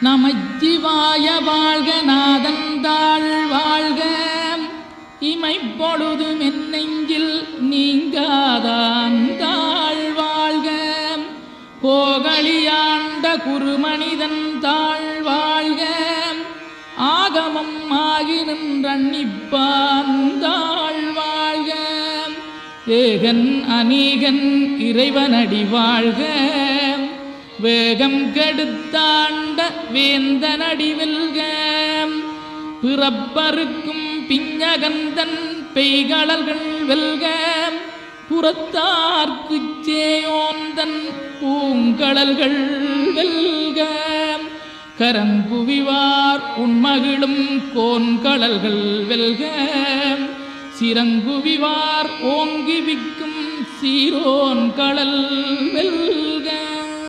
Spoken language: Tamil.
நமச்சிவாய வாழ்க நாதந்தாள் வாழ்க இமைப்பொழுதும் என் நெஞ்சில் நீங்காதாந்தாள் வாழ்க கோகலியாண்ட குருமனிதன் தாழ் வாழ்க ஆகமம் ஆகி நின்றன்னிப்பாந்தாள் வாழ்க ஏகன் அநீகன் இறைவனடி வாழ்க வேகம் கெடுத்தாண்ட வேந்தனடி வெல்க பிறப்பருக்கும் பிஞகந்தன் பெய்களல்கள் வெல்க புறத்தார்க்குச் சேயோந்தன் பூங்கடல்கள் வெல்க கரங்குவிவார் உண்மகிழும் கோன்கடல்கள் வெல்க சிறங்குவிவார் ஓங்கி விக்கும் சீரோன் கடல் வெல்க